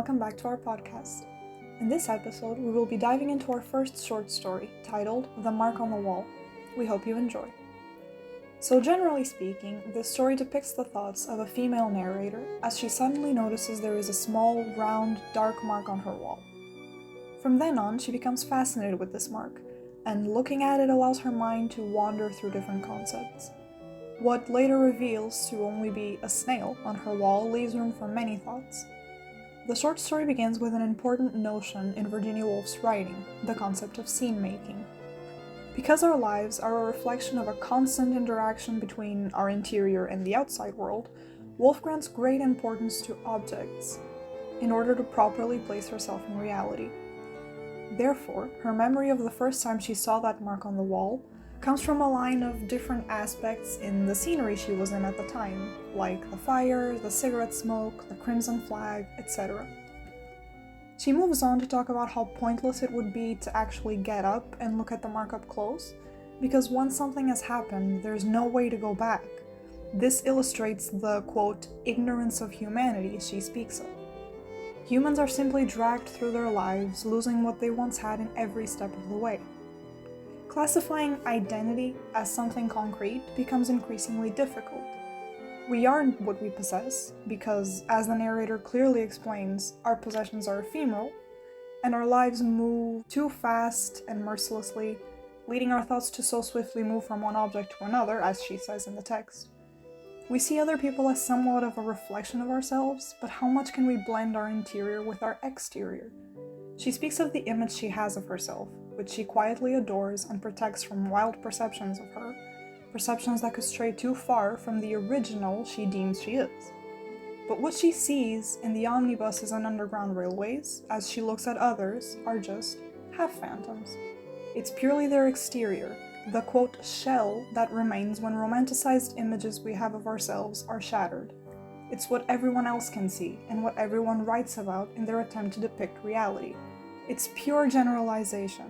welcome back to our podcast. In this episode, we will be diving into our first short story, titled The Mark on the Wall. We hope you enjoy. So generally speaking, this story depicts the thoughts of a female narrator as she suddenly notices there is a small, round, dark mark on her wall. From then on, she becomes fascinated with this mark, and looking at it allows her mind to wander through different concepts. What later reveals to only be a snail on her wall leaves room for many thoughts. The short story begins with an important notion in Virginia Woolf's writing, the concept of scene making. Because our lives are a reflection of a constant interaction between our interior and the outside world, Woolf grants great importance to objects in order to properly place herself in reality. Therefore, her memory of the first time she saw that mark on the wall comes from a line of different aspects in the scenery she was in at the time, like the fire, the cigarette smoke, the crimson flag, etc. She moves on to talk about how pointless it would be to actually get up and look at the mark up close, because once something has happened, there's no way to go back. This illustrates the, quote, ignorance of humanity she speaks of. Humans are simply dragged through their lives, losing what they once had in every step of the way. Classifying identity as something concrete becomes increasingly difficult. We aren't what we possess, because, as the narrator clearly explains, our possessions are ephemeral, and our lives move too fast and mercilessly, leading our thoughts to so swiftly move from one object to another, as she says in the text. We see other people as somewhat of a reflection of ourselves, but how much can we blend our interior with our exterior? She speaks of the image she has of herself, which she quietly adores and protects from wild perceptions of her, perceptions that could stray too far from the original she deems she is. But what she sees in the omnibuses and underground railways, as she looks at others, are just half-phantoms. It's purely their exterior, the quote shell that remains when romanticized images we have of ourselves are shattered. It's what everyone else can see, and what everyone writes about in their attempt to depict reality. It's pure generalization.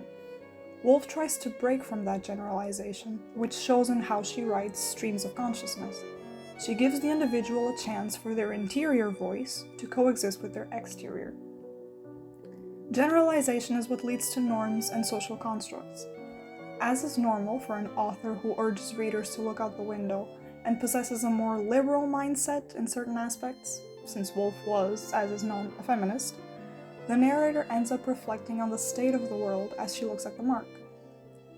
Woolf tries to break from that generalization, which shows in how she writes Streams of Consciousness. She gives the individual a chance for their interior voice to coexist with their exterior. Generalization is what leads to norms and social constructs. As is normal for an author who urges readers to look out the window and possesses a more liberal mindset in certain aspects, since Woolf was, as is known, a feminist, the narrator ends up reflecting on the state of the world as she looks at the mark.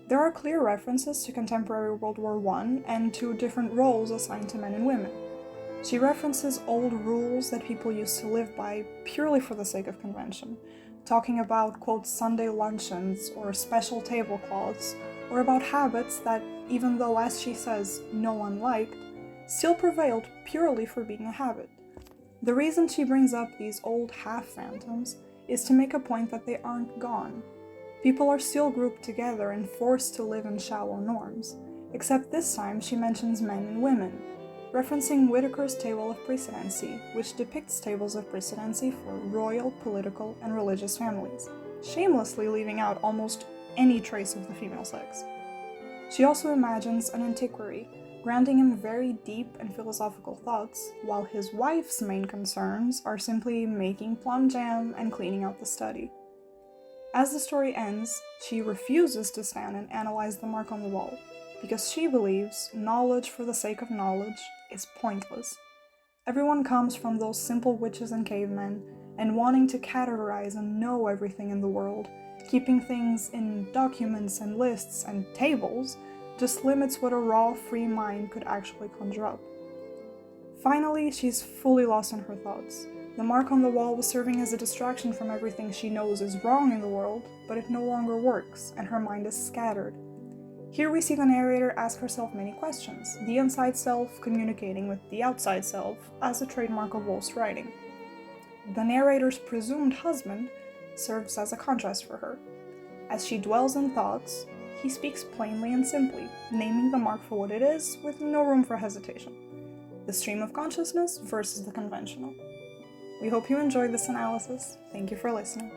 There are clear references to contemporary World War I and to different roles assigned to men and women. She references old rules that people used to live by purely for the sake of convention, talking about, quote, Sunday luncheons or special tablecloths, or about habits that, even though, as she says, no one liked, still prevailed purely for being a habit. The reason she brings up these old half-phantoms is to make a point that they aren't gone. People are still grouped together and forced to live in shallow norms, except this time she mentions men and women, referencing Whitaker's Table of Precedency, which depicts tables of precedency for royal, political, and religious families, shamelessly leaving out almost any trace of the female sex. She also imagines an antiquary, granting him very deep and philosophical thoughts, while his wife's main concerns are simply making plum jam and cleaning out the study. As the story ends, she refuses to stand and analyze the mark on the wall, because she believes knowledge for the sake of knowledge is pointless. Everyone comes from those simple witches and cavemen, and wanting to categorize and know everything in the world, keeping things in documents and lists and tables, just limits what a raw, free mind could actually conjure up. Finally, she's fully lost in her thoughts. The mark on the wall was serving as a distraction from everything she knows is wrong in the world, but it no longer works, and her mind is scattered. Here we see the narrator ask herself many questions, the inside self communicating with the outside self as a trademark of Woolf's writing. The narrator's presumed husband serves as a contrast for her. As she dwells in thoughts, he speaks plainly and simply, naming the mark for what it is, with no room for hesitation. The stream of consciousness versus the conventional. We hope you enjoyed this analysis. Thank you for listening.